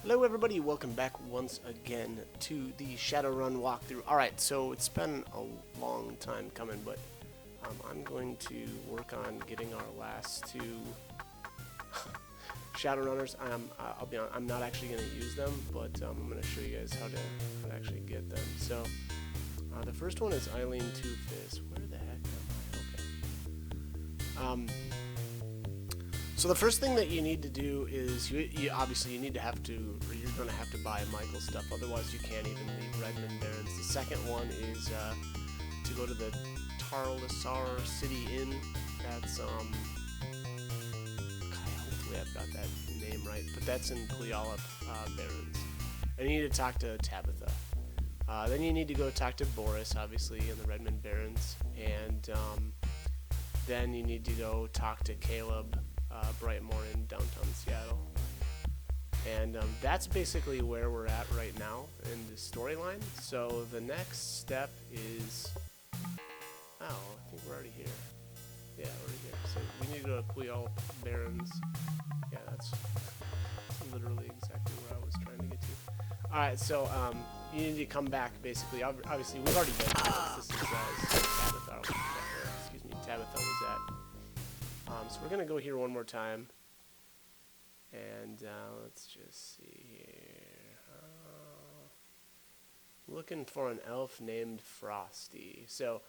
Hello everybody, welcome back once again to the Shadowrun walkthrough. Alright, so it's been a long time coming, but I'm going to work on getting our last two Shadowrunners. I'll be honest, I'm not actually going to use them, but I'm going to show you guys how to actually get them. So, the first one is Eileen Two-Fist. Where the heck am I? Okay. So the first thing that you need to do is you obviously you're going to have to buy Michael's stuff, otherwise you can't even leave Redmond Barrens. The second one is to go to the Tarlasar City Inn. That's hopefully I've got that name right, but that's in Puyallup Barrens. And you need to talk to Tabitha. Then you need to go talk to Boris, obviously, in the Redmond Barrens, and then you need to go talk to Caleb Brightmore in downtown Seattle. And that's basically where we're at right now in the storyline. So the next step is... Oh, I think we're already here. Yeah, we're already here. So we need to go to Puyallup Barrens. Yeah, that's literally exactly where I was trying to get to. Alright, so you need to come back, basically. Obviously, we've already been through this. This is Tabitha. Excuse me, Tabitha was at. So we're going to go here one more time. And let's just see here. Looking for an elf named Frosty. So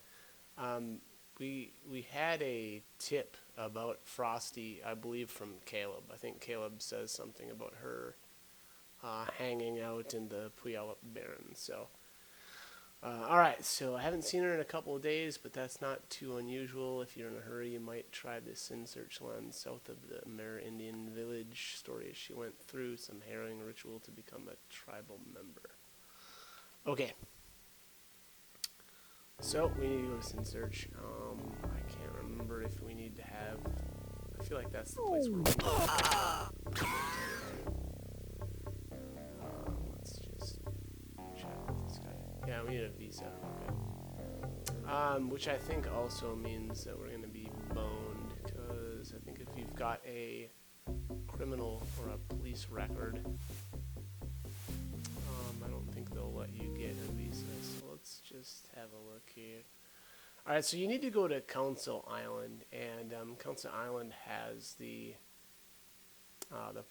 we had a tip about Frosty, I believe, from Caleb. I think Caleb says something about her hanging out in the Puyallup Barrens. So, alright, so I haven't seen her in a couple of days, but that's not too unusual. If you're in a hurry, you might try the Sin Search land south of the Amerindian village. Story as she went through some harrowing ritual to become a tribal member. Okay. So, we need to go to Sin Search. I can't remember if we need to have... I feel like that's the place where we need to let's just chat with this guy. Yeah, we need a visa. Okay. Which I think also means that we're going to be boned, because I think if you've got a criminal or a police record, I don't think they'll let you get a visa. So let's just have a look here. Alright, so you need to go to Council Island, and Council Island has the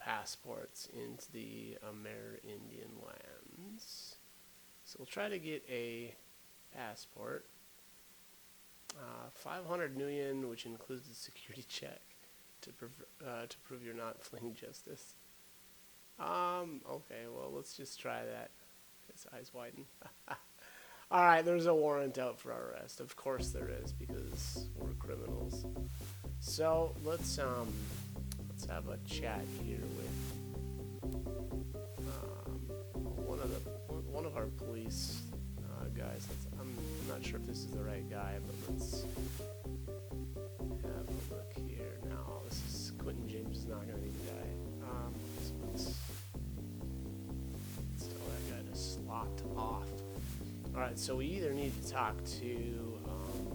passports into the Amerindian lands. So we'll try to get a passport. 500 Nuyen, which includes a security check to prove you're not fleeing justice. Okay, well, let's just try that. His eyes widen. Alright, there's a warrant out for our arrest. Of course there is, because we're criminals. So, let's have a chat here with one of our police guys. I'm not sure if this is the right guy, but let's have a look here. No, this is Quentin James is not going to be the guy. Let's tell that guy to slot off. Alright, so we either need to talk to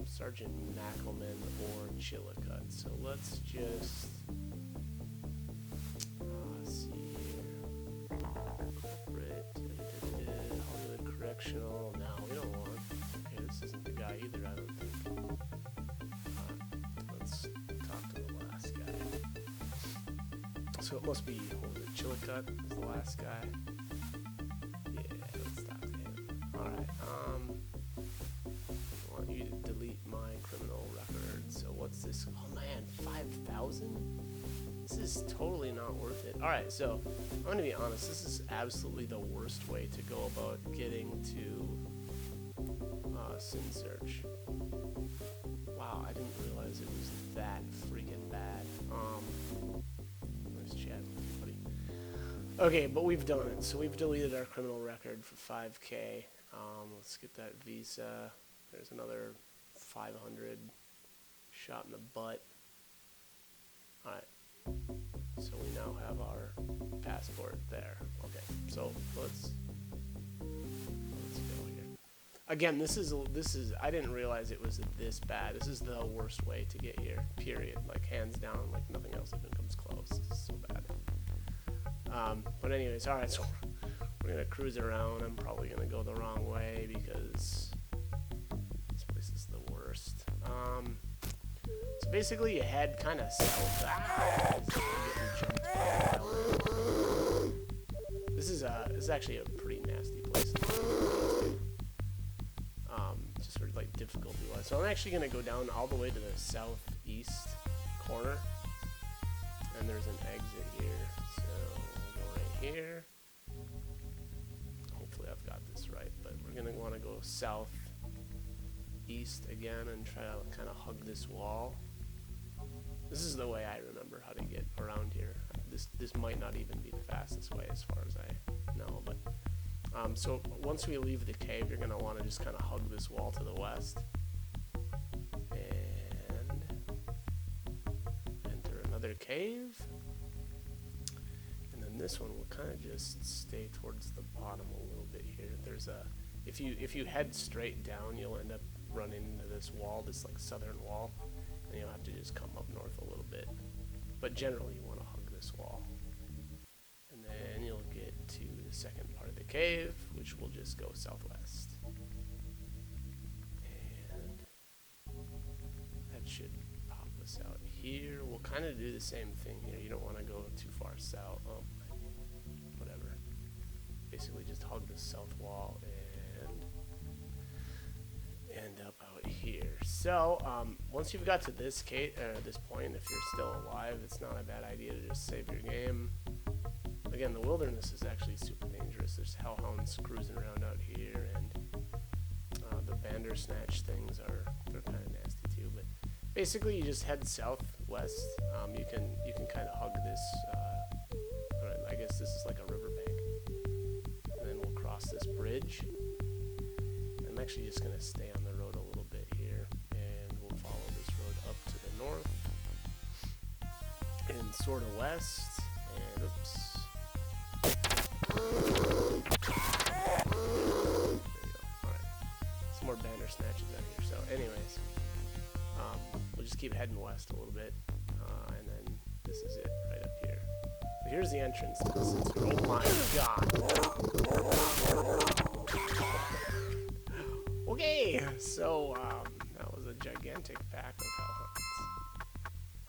Sergeant Mackelman or Chillicott. So let's just see here. Corporate, Hollywood Correctional. No, we don't want. Okay, this isn't the guy either, I don't think. Let's talk to the last guy. So it must be Chillicott is the last guy. Yeah, let's talk to him. Alright, I want you to delete my criminal record. So what's this? Oh man, 5,000? This is totally not worth it. Alright, so I'm going to be honest, this is absolutely the worst way to go about getting to Sin Search. Wow, I didn't realize it was that freaking bad. Let's chat with everybody. Okay, but we've done it. So we've deleted our criminal record for 5K. Let's get that visa. There's another 500 shot in the butt. Alright. So we now have our passport there. Okay, so let's go here. Again, this is I didn't realize it was this bad. This is the worst way to get here, period. Like, hands down, like nothing else even comes close. This is so bad. But anyways, all right, so we're gonna cruise around. I'm probably gonna go the wrong way because this place is the worst. So basically, you head kind of south. This is actually a pretty nasty place. Just sort of like difficulty wise. So I'm actually gonna go down all the way to the southeast corner, and there's an exit here. So we'll go right here. Hopefully I've got this right, but we're gonna want to go southeast again and try to kind of hug this wall. This is the way I remember how to get around here. This might not even be the fastest way as far as I know, but so once we leave the cave, you're gonna want to just kind of hug this wall to the west and enter another cave, and then this one will kind of just stay towards the bottom a little bit here. There's a if you head straight down, you'll end up running into this wall, this like southern wall, and you'll have to just come up north a little bit. But generally, you want to hug this wall. And then you'll get to the second part of the cave, which will just go southwest. And that should pop us out here. We'll kind of do the same thing here. You don't want to go too far south. Whatever. Basically, just hug the south wall and end up out here. So once you've got to this point, if you're still alive, it's not a bad idea to just save your game. Again, the wilderness is actually super dangerous. There's hellhounds cruising around out here, and the bandersnatch things they're kind of nasty too. But basically, you just head southwest. You can kind of hug this. I guess this is like a riverbank, and then we'll cross this bridge. I'm actually just gonna stay on the road a little bit here, and we'll follow this road up to the north and sort of west. And oops. There you go. Alright. Some more banner snatches out here. So anyways, we'll just keep heading west a little bit. And then this is it right up here. So here's the entrance to this. Oh my god. Okay, so that was a gigantic pack of hellhounds.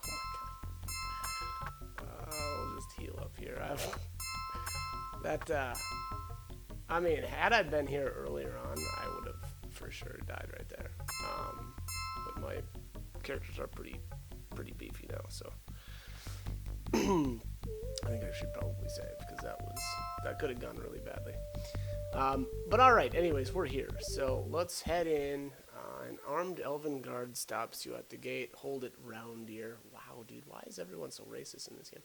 Oh my god. I'll just heal up here. I mean, had I been here earlier on, I would have for sure died right there. But my characters are pretty beefy now, so I think I should probably save because that could have gone really badly. But all right. Anyways, we're here, so let's head in. An armed elven guard stops you at the gate. Hold it round dear. Wow, dude, why is everyone so racist in this game?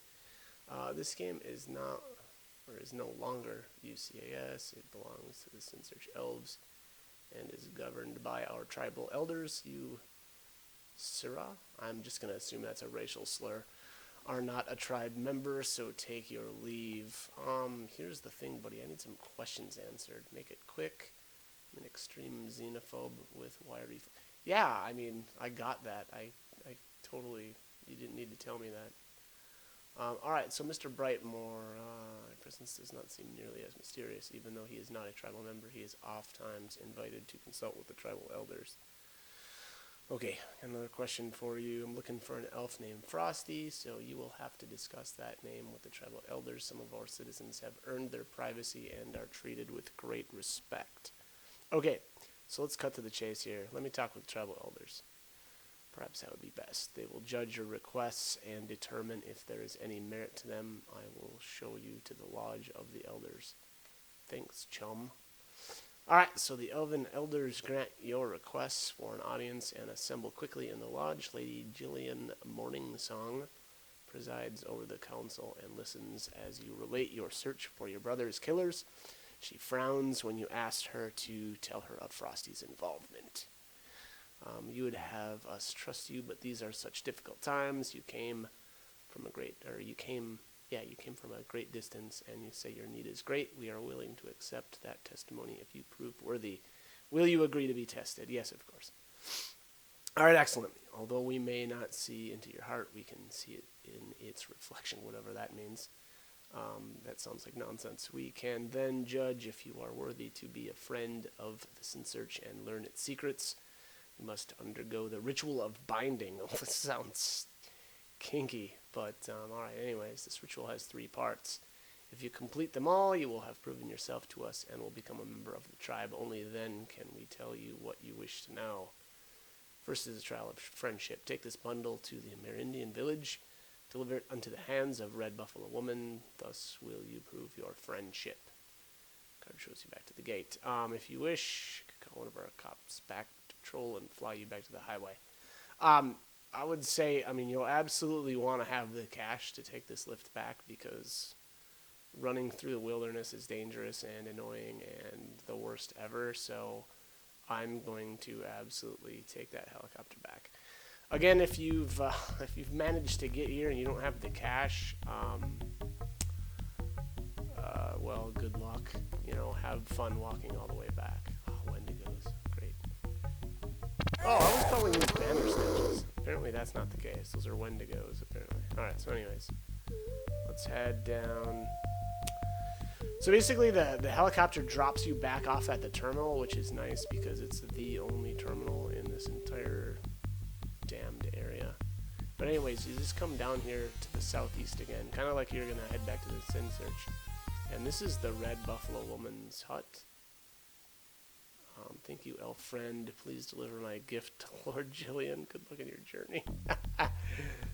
This game is no longer UCAS. It belongs to the Sinsearch Elves and is governed by our tribal elders. You, Sirah, I'm just going to assume that's a racial slur, are not a tribe member, so take your leave. Here's the thing, buddy. I need some questions answered. Make it quick. I'm an extreme xenophobe with wiry... Yeah, I mean, I got that. I totally... You didn't need to tell me that. Alright, so Mr. Brightmore, presence does not seem nearly as mysterious. Even though he is not a tribal member, he is oft-times invited to consult with the tribal elders. Okay, another question for you. I'm looking for an elf named Frosty, so you will have to discuss that name with the tribal elders. Some of our citizens have earned their privacy and are treated with great respect. Okay, so let's cut to the chase here. Let me talk with tribal elders. Perhaps that would be best. They will judge your requests and determine if there is any merit to them. I will show you to the lodge of the elders. Thanks, chum. Alright, so the elven elders grant your requests for an audience and assemble quickly in the lodge. Lady Jillian Morningsong presides over the council and listens as you relate your search for your brother's killers. She frowns when you ask her to tell her of Frosty's involvement. You would have us trust you, but these are such difficult times. You came from a great distance, and you say your need is great. We are willing to accept that testimony if you prove worthy. Will you agree to be tested? Yes, of course. All right, excellent. Although we may not see into your heart, we can see it in its reflection, whatever that means. that sounds like nonsense. We can then judge if you are worthy to be a friend of the Sin Search and learn its secrets. You must undergo the ritual of binding. Oh, this sounds kinky, but alright, anyways, this ritual has 3 parts. If you complete them all, you will have proven yourself to us and will become a member of the tribe. Only then can we tell you what you wish to know. First is a trial of friendship. Take this bundle to the Amerindian village. Deliver it unto the hands of Red Buffalo Woman. Thus will you prove your friendship. Card shows you back to the gate. If you wish, you could call one of our cops back to patrol and fly you back to the highway. I would say, you'll absolutely want to have the cash to take this lift back because running through the wilderness is dangerous and annoying and the worst ever. So I'm going to absolutely take that helicopter back. Again, if you've managed to get here and you don't have the cash, well, good luck. Have fun walking all the way back. Oh, Wendigos, great. Oh, I was calling these Bandersnatches. Apparently that's not the case. Those are Wendigos, apparently. Alright, so anyways, let's head down. So basically the helicopter drops you back off at the terminal, which is nice because it's the only terminal in this entire damned area. But anyways, you just come down here to the southeast again, kind of like you're going to head back to the Sin Search. And this is the Red Buffalo Woman's hut. Thank you, elf friend. Please deliver my gift to Lord Jillian. Good luck in your journey.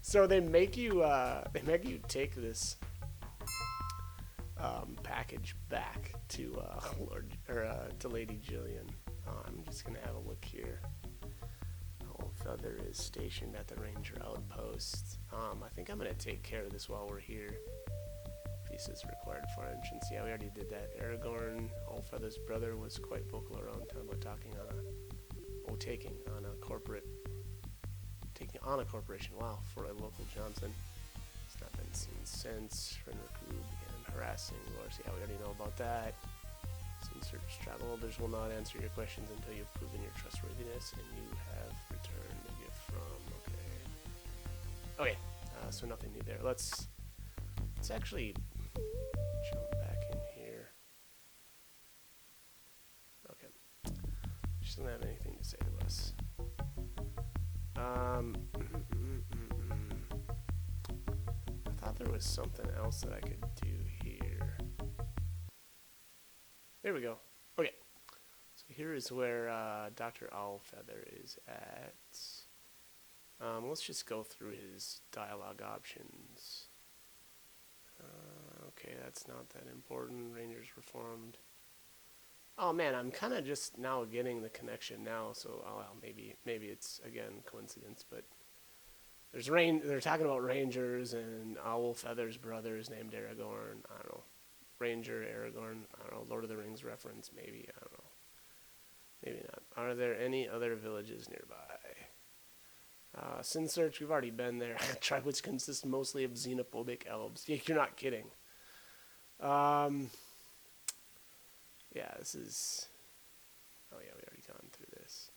So they make you take this package back to to Lady Jillian. I'm just gonna have a look here. Feather is stationed at the Ranger Outpost. I think I'm gonna take care of this while we're here. Pieces required for entrance. Yeah, we already did that. Aragorn, Allfeather's brother, was quite vocal around town about taking on a corporation. Wow, for a local Johnson. It's not been seen since. Renric began harassing Lors. Yeah, we already know about that. Sin Search travel elders will not answer your questions until you've proven your trustworthiness and you have returned the gift from. Okay, so nothing new there. Let's actually jump back in here. Okay, she doesn't have anything to say to us. I thought there was something else that I could do here. There we go. Okay. So here is where Dr. Owlfeather is at. Let's just go through his dialogue options. Okay, that's not that important. Rangers reformed. Oh man, I'm kind of just now getting the connection now, so maybe it's again coincidence, but they're talking about Rangers and Owlfeather's brother is named Aragorn. I don't know. Ranger, Aragorn, I don't know, Lord of the Rings reference, maybe, I don't know. Maybe not. Are there any other villages nearby? Sin Search, we've already been there. A tribe which consists mostly of xenophobic elves. You're not kidding. Yeah, this is... Oh yeah, we already gone through this.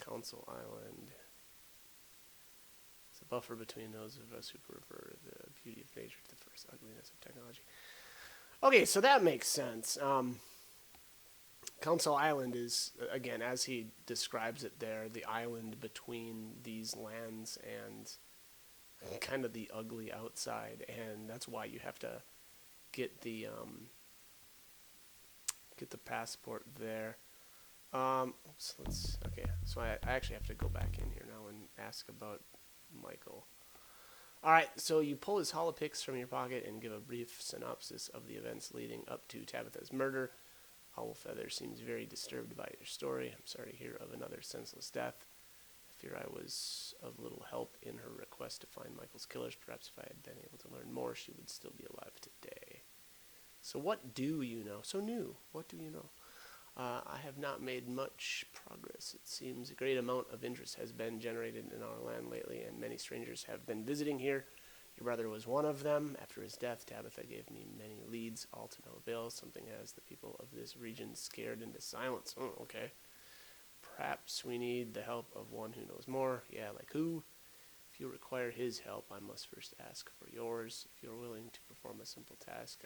Council Island. It's a buffer between those of us who prefer the beauty of nature to the first ugliness of technology. Okay, so that makes sense. Council Island is, again, as he describes it there, the island between these lands and kind of the ugly outside, and that's why you have to get the passport there. Okay, so I actually have to go back in here now and ask about Michael. Alright, so you pull his holopix from your pocket and give a brief synopsis of the events leading up to Tabitha's murder. Owlfeather seems very disturbed by your story. I'm sorry to hear of another senseless death. I fear I was of little help in her request to find Michael's killers. Perhaps if I had been able to learn more, she would still be alive today. So what do you know? So new. What do you know? I have not made much progress. It seems a great amount of interest has been generated in our land lately, and many strangers have been visiting here. Your brother was one of them. After his death, Tabitha gave me many leads, all to no avail. Something has the people of this region scared into silence. Oh, okay. Perhaps we need the help of one who knows more. Yeah, like who? If you require his help, I must first ask for yours. If you're willing to perform a simple task.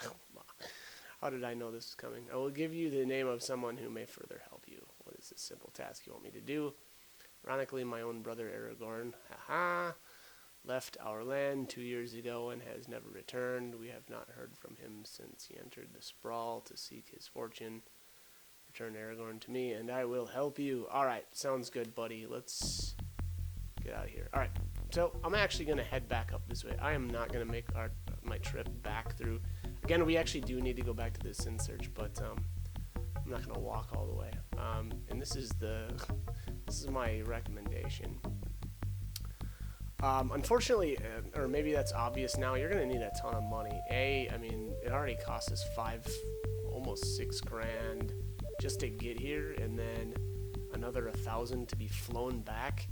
How did I know this was coming? I will give you the name of someone who may further help you. What is this simple task you want me to do? Ironically, my own brother Aragorn, left our land 2 years ago and has never returned. We have not heard from him since he entered the sprawl to seek his fortune. Return Aragorn to me, and I will help you. Alright, sounds good, buddy. Let's get out of here. Alright, so I'm actually going to head back up this way. I am not going to make my trip back through. Again, we actually do need to go back to the Sin Search, but I'm not going to walk all the way. And this is my recommendation. Unfortunately, or maybe that's obvious now, you're going to need a ton of money. I mean, it already cost us almost $6,000 just to get here, and then another 1,000 to be flown back.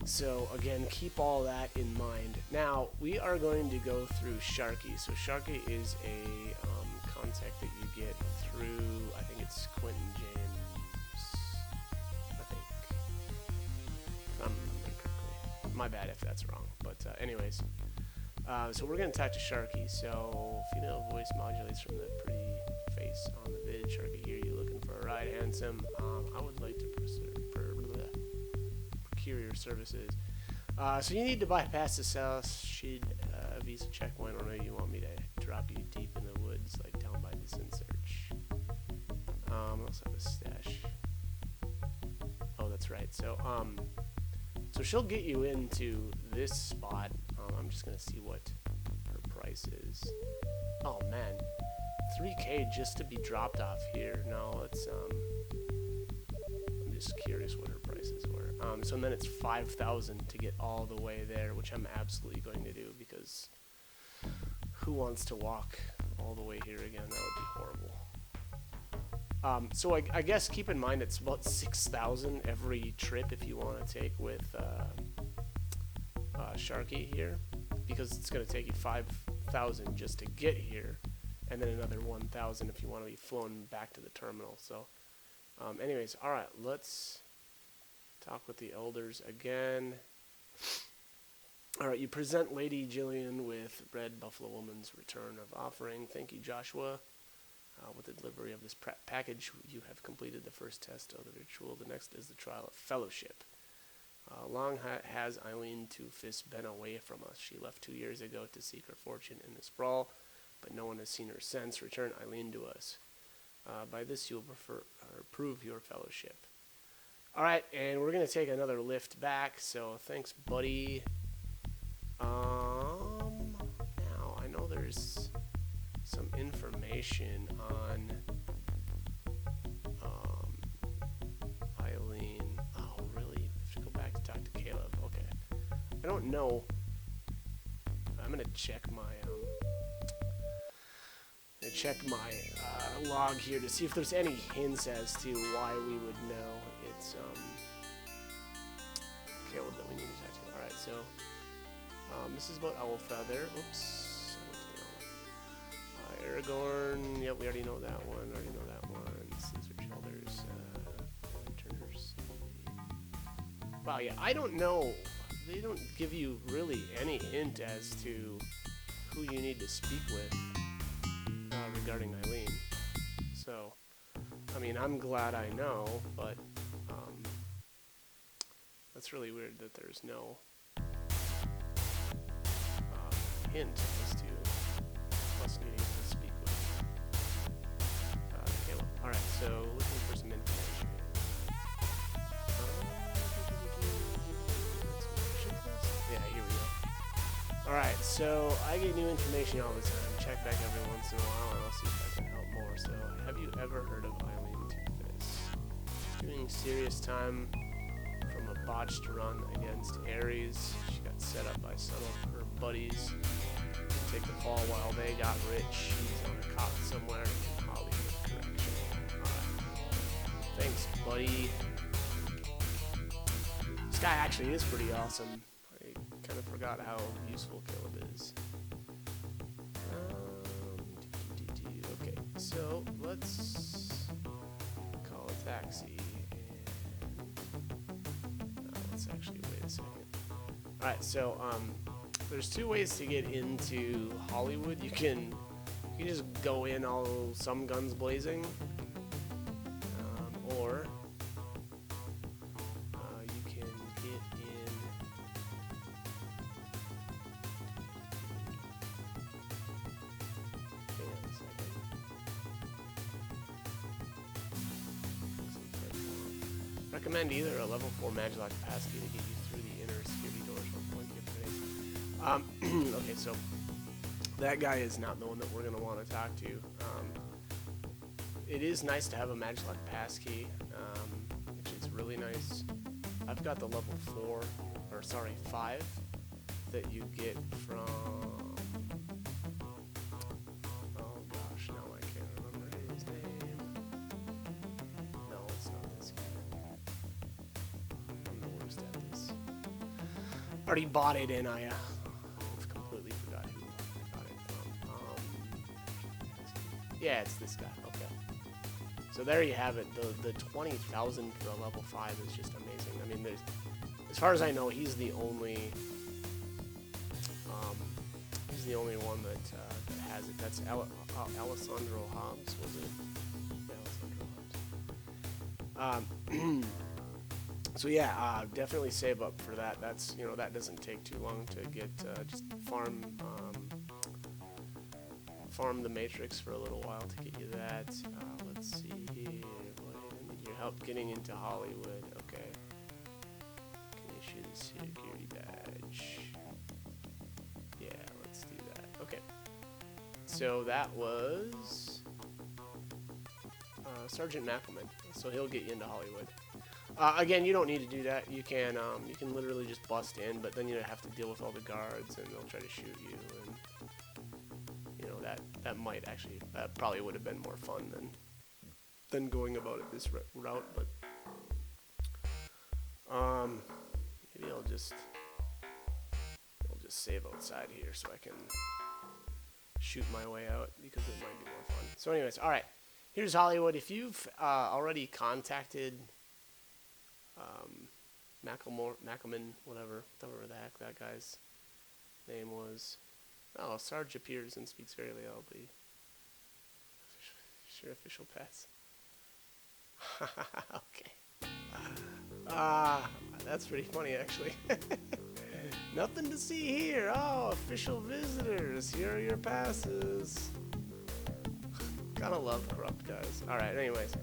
So again, keep all that in mind. Now, we are going to go through Sharky. So Sharky is a contact that you get through, I think it's Quentin James, I think, if I'm remembering correctly. My bad if that's wrong, but anyways. So we're going to talk to Sharky. So, female voice modulates from the pretty face on the vid. Sharky, here you looking for a ride, handsome? I would like to procure your services. So you need to bypass the South Shid visa checkpoint, or maybe you want me to drop you deep in the woods, like down by the Sin Search. I also have a stash. Oh, that's right. So she'll get you into this spot. I'm just gonna see what her price is. Oh man, 3K just to be dropped off here. No, let's I'm just curious what her prices were. So then it's 5,000 to get all the way there, which I'm absolutely going to do, because who wants to walk all the way here again? That would be horrible. So I guess keep in mind it's about 6,000 every trip if you want to take with Sharky here, because it's going to take you 5,000 just to get here, and then another 1,000 if you want to be flown back to the terminal. So anyways, alright, let's talk with the elders again. Alright, you present Lady Jillian with Red Buffalo Woman's return of offering. Thank you, Joshua. With the delivery of this package, you have completed the first test of the ritual. The next is the trial of fellowship. Long has Eileen Two-Fists been away from us. She left 2 years ago to seek her fortune in the sprawl, but no one has seen her since. Return Eileen to us. By this, you will prove your fellowship. Alright, and we're going to take another lift back, so thanks, buddy. Now, I know there's some information on Eileen. Oh, really? I have to go back to talk to Caleb. Okay. I don't know. I'm going to check my log here to see if there's any hints as to why we would know it's Caleb that we need to talk to. Alright, so this is about Owlfeather. Oops. Aragorn. Yep, we already know that one. Caesar Elders. Returners. Wow, yeah, I don't know. They don't give you really any hint as to who you need to speak with regarding Eileen. So, I mean, I'm glad I know, but that's really weird that there's no hint as to us needing to speak with Caleb. Alright, so looking for some information. Yeah, here we go. Alright, so I get new information all the time. Check back every once in a while and I'll see if I can help more. So, have you ever heard of Eileen Two-Fists? Doing serious time from a botched run against Ares. She got set up by some of her buddies to take the fall while they got rich. She's on a cop somewhere in Hollywood. Correction. Alright. Thanks, buddy. This guy actually is pretty awesome. I kind of forgot how useful Caleb is. Okay, so let's call a taxi and let's actually wait a second. Alright, so there's two ways to get into Hollywood. You can just go in all some guns blazing, or you can get in. Hang on a second. Recommend either a level 4 Maglock passkey to get you through the inner security doors or point your grenades. Okay, so that guy is not the one that we're going to want to talk to. It is nice to have a Maglock passkey, which is really nice. I've got the level 4, or sorry, 5 that you get from... Oh gosh, no, I can't remember his name. No, it's not this guy. I'm the worst at this. Already bought it and I completely forgot who I got it from. Yeah, it's this guy. Okay. So there you have it. The 20,000 for a level 5 is just amazing. I mean, there's, as far as I know, he's the only one that has it. That's Alessandro Hobbs, was it? Yeah, Alessandro Hobbs. So yeah, definitely save up for that. That's, you know, that doesn't take too long to get. Just farm the Matrix for a little while to get you that. Let's see here. I need your help getting into Hollywood. Okay. Can issue the security badge. Yeah, let's do that. Okay. So that was Sergeant Mackelman. So he'll get you into Hollywood. Again, you don't need to do that. You can literally just bust in, but then you have to deal with all the guards, and they'll try to shoot you, and you know that might actually probably would have been more fun than going about it this route. But maybe I'll just save outside here so I can shoot my way out because it might be more fun. So, anyways, all right. Here's Hollywood. If you've already contacted Mackelman, whatever the heck that guy's name was. Oh, Sarge appears and speaks very loudly. Sure, official pass. Okay. That's pretty funny, actually. Nothing to see here. Oh, official visitors. Here are your passes. Gotta love corrupt guys. Alright, anyways.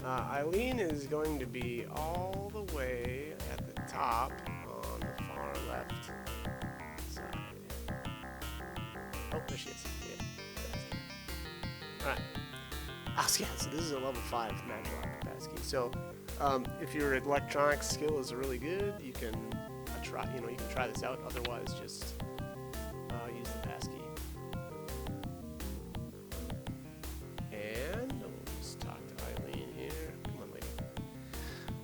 Eileen is going to be all the way at the top on the far left side. Oh, there she is. Yeah. Alright. Oh, yeah, so this is a level 5 Maglock passkey. So, if your electronics skill is really good, you can try this out. Otherwise, just use the passkey. And we'll just talk to Eileen here. Come on, lady.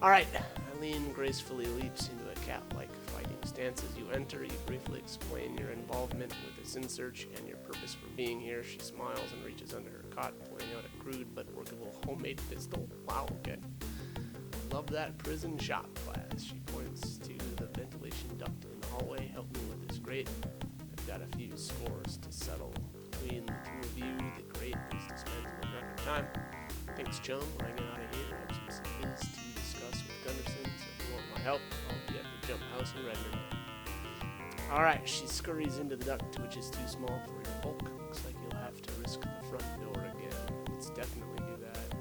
Alright, Eileen gracefully leaps into a cat-like fighting stance. As you enter, you briefly explain your involvement with this in-search and your purpose for being here. She smiles and reaches under her cot, pulling out a crude but workable homemade pistol. Wow, okay. Love that prison shop class. She points to the ventilation duct in the hallway. Help me with this grate. I've got a few scores to settle. Between the two of you, the grate is dismantled in record time. Thanks, chum. When I get out of here, I have some biz to discuss with Gunderson, so if you want my help, I'll be at the jump house in Redmond. Alright, she scurries into the duct, which is too small for your bulk. Looks like you'll have to risk the front door again. Let's definitely do that.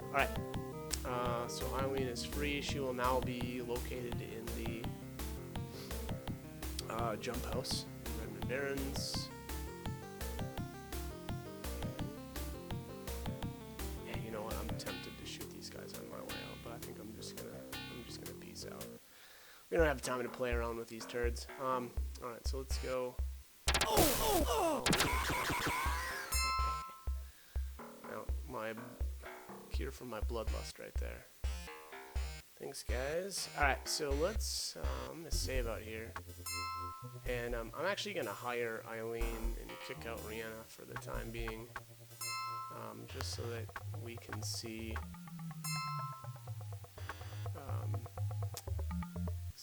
Alright. So Eileen is free. She will now be located in the jump house in Redmond Barrens. Yeah, you know what? I'm tempted to shoot these guys on my way out, but I think I'm just gonna peace out. We don't have time to play around with these turds. All right, so let's go. Oh. Now, my cure for my bloodlust right there. Thanks, guys. Alright, so let's I'm gonna save out here. And I'm actually gonna hire Eileen and kick out Rihanna for the time being. Just so that we can see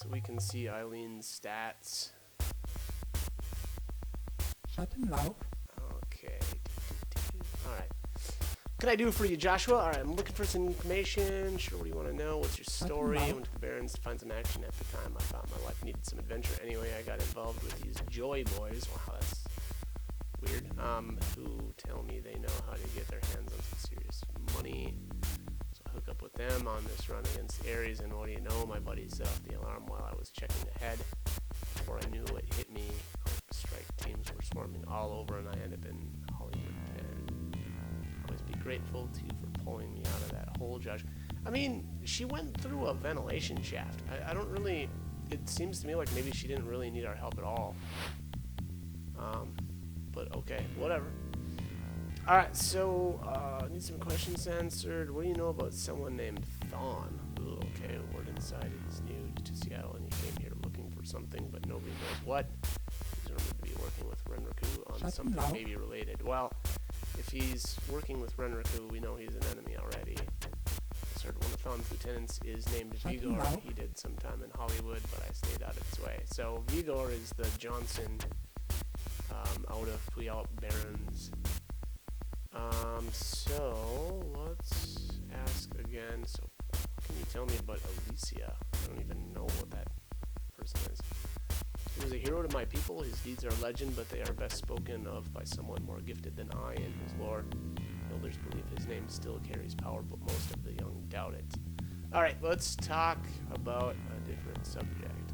So we can see Eileen's stats. Shadowrun. Okay. Alright. What can I do for you, Joshua? Alright, I'm looking for some information. Sure, what do you want to know? What's your story? I went to the Barrens to find some action at the time. I thought my life needed some adventure. Anyway, I got involved with these Joy Boys. Wow, that's weird. Who tell me they know how to get their hands on some serious money. So I hook up with them on this run against Ares, and what do you know? My buddy set off the alarm while I was checking ahead. Before I knew it hit me, strike teams were swarming all over, and I ended up in Hollywood Pen. Always be grateful to you for pulling me out of that hole, Josh. I mean, she went through a ventilation shaft. I don't really... It seems to me like maybe she didn't really need our help at all. But okay, whatever. Alright, so, need some questions answered. What do you know about someone named Thawne? Ooh, okay, word inside is new to Seattle, and he came here looking for something, but nobody knows what. He's rumored to be working with Renraku on something maybe related. Well, if he's working with Renraku, we know he's an enemy already. One of Thawne's lieutenants is named Vigor. He did some time in Hollywood, but I stayed out of his way. So Vigor is the Johnson out of Puyallup Barrens. So let's ask again. So can you tell me about Alicia? I don't even know what that person is. He was a hero to my people. His deeds are legend, but they are best spoken of by someone more gifted than I in his lore. Elders believe his name still carries power, but most of the young doubt it. Alright, let's talk about a different subject.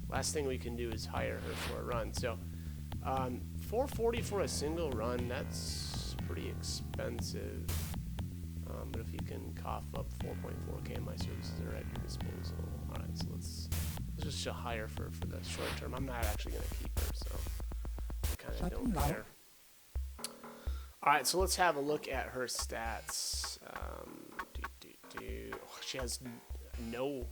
Last thing we can do is hire her for a run. So, $440 for a single run, that's pretty expensive. But if you can cough up 4.4k, my services are at your disposal. Alright, so let's just hire for the short term. I'm not actually going to keep her, so I kind of don't care. Alright, so let's have a look at her stats. She has no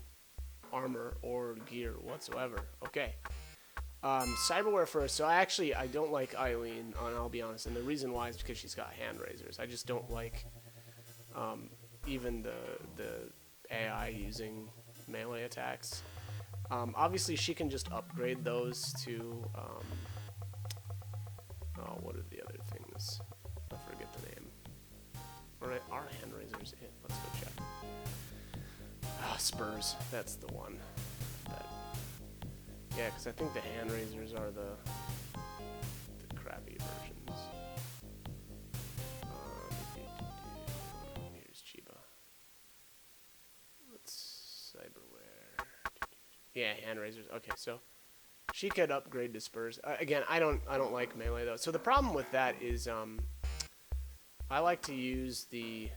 armor or gear whatsoever. Okay. Cyberware first. So I don't like Eileen, and I'll be honest. And the reason why is because she's got hand raisers. I just don't like even the AI using melee attacks. Obviously, she can just upgrade those to... what are the other things? I forget the name. Alright, are hand raisers it? Let's go check. Spurs. That's the one. Yeah, because I think the hand raisers are the crappy versions. Here's Chiba. Let's cyberware. Yeah, hand raisers. Okay, so she could upgrade to Spurs. Again, I don't like melee though. So the problem with that is I like to use the.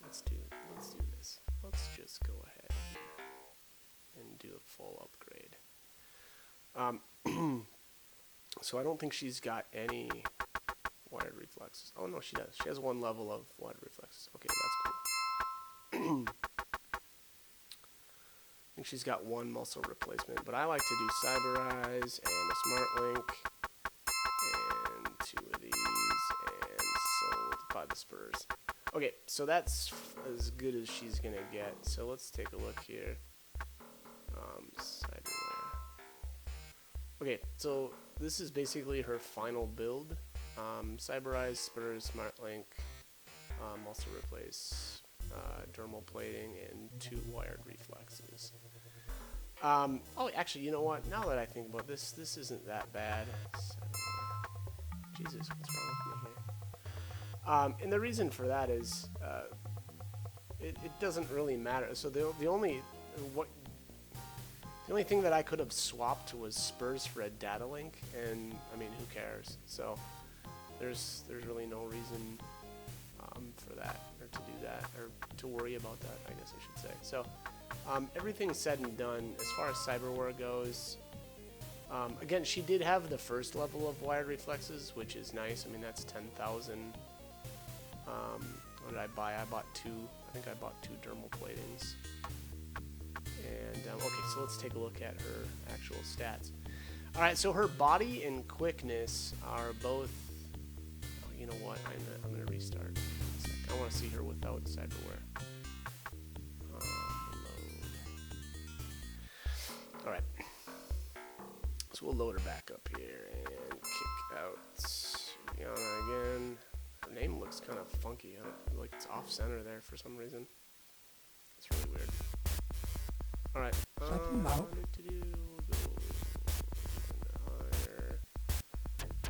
Let's do this. Let's just go ahead here and do a full upgrade. So I don't think she's got any wired reflexes. Oh no, she does. She has one level of wired reflexes. Okay, that's cool. I think she's got one muscle replacement, but I like to do Cyberize and a Smart Link and 2 of these and solidify the Spurs. Okay, so that's as good as she's gonna get. So let's take a look here. Cyberware. Okay, so this is basically her final build. Cyberize, Spurs, Smart Link, muscle replace, dermal plating, and 2 wired reflexes. Oh, actually, you know what? Now that I think about this, this isn't that bad. Jesus, what's wrong with me here? And the reason for that is it doesn't really matter. So the only thing that I could have swapped was Spurs for a data link, and I mean, who cares? So there's really no reason for that, or to do that, or to worry about that, I guess I should say. So everything said and done, as far as Cyberware goes, again, she did have the first level of wired reflexes, which is nice. I mean, that's 10,000. What did I buy? I bought 2. I think I bought 2 dermal platings. And okay, so let's take a look at her actual stats. All right, so her body and quickness are both. Oh, you know what? I'm gonna restart. I want to see her without Cyberware. So we'll load her back up here and kick out Yana again. Her name looks kind of funky. I don't, like it's off center there for some reason. It's really weird. Alright.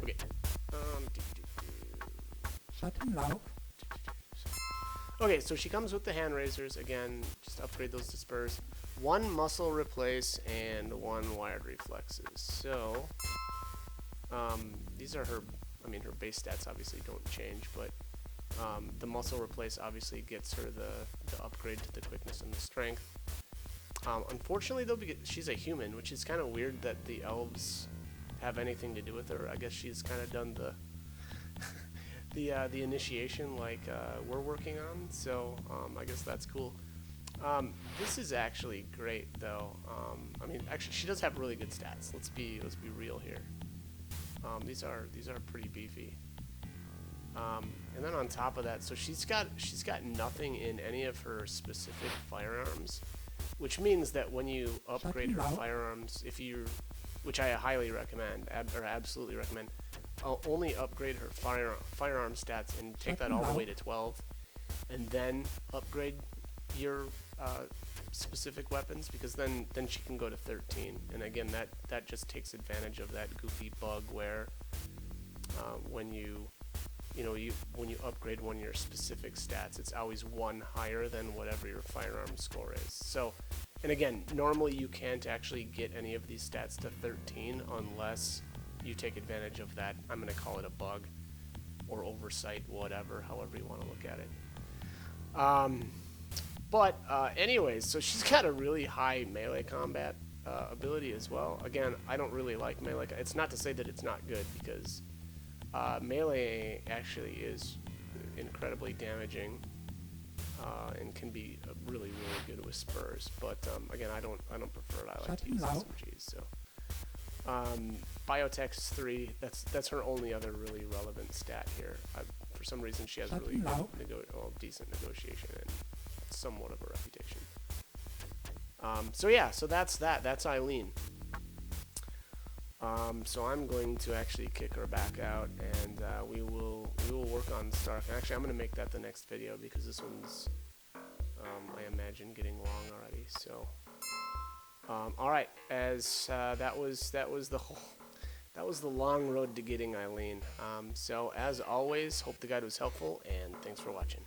Okay. Okay, so she comes with the hand raisers. Again, just upgrade those to spurs. 1 muscle replace and 1 wired reflexes. So, these are her, I mean, her base stats obviously don't change, but the muscle replace obviously gets her the upgrade to the quickness and the strength. Unfortunately, though, because she's a human, which is kind of weird that the elves have anything to do with her. I guess she's kind of done the the initiation like we're working on, so I guess that's cool. This is actually great, though. I mean, actually, she does have really good stats. Let's be real here. These are pretty beefy. And then on top of that, so she's got nothing in any of her specific firearms, which means that when you upgrade her firearms, which I highly recommend, or absolutely recommend, I'll only upgrade her firearm stats and take that all the way to 12, and then upgrade your specific weapons, because then she can go to 13. And again, that just takes advantage of that goofy bug where when you upgrade one of your specific stats, it's always 1 higher than whatever your firearm score is. So, and again, normally you can't actually get any of these stats to 13 unless you take advantage of that. I'm going to call it a bug or oversight, whatever, however you want to look at it. But anyways, so she's got a really high melee combat ability as well. Again, I don't really like melee. It's not to say that it's not good, because melee actually is incredibly damaging and can be really good with spurs. But again, I don't prefer it. I like to use SMGs. So Biotech's 3. That's her only other really relevant stat here. For some reason, she has really good, decent negotiation and somewhat of a reputation. So yeah, so that's that. That's Eileen. So I'm going to actually kick her back out, and we will work on Stark. Actually, I'm going to make that the next video, because this one's I imagine getting long already. So all right, as that was the long road to getting Eileen. So as always, hope the guide was helpful, and thanks for watching.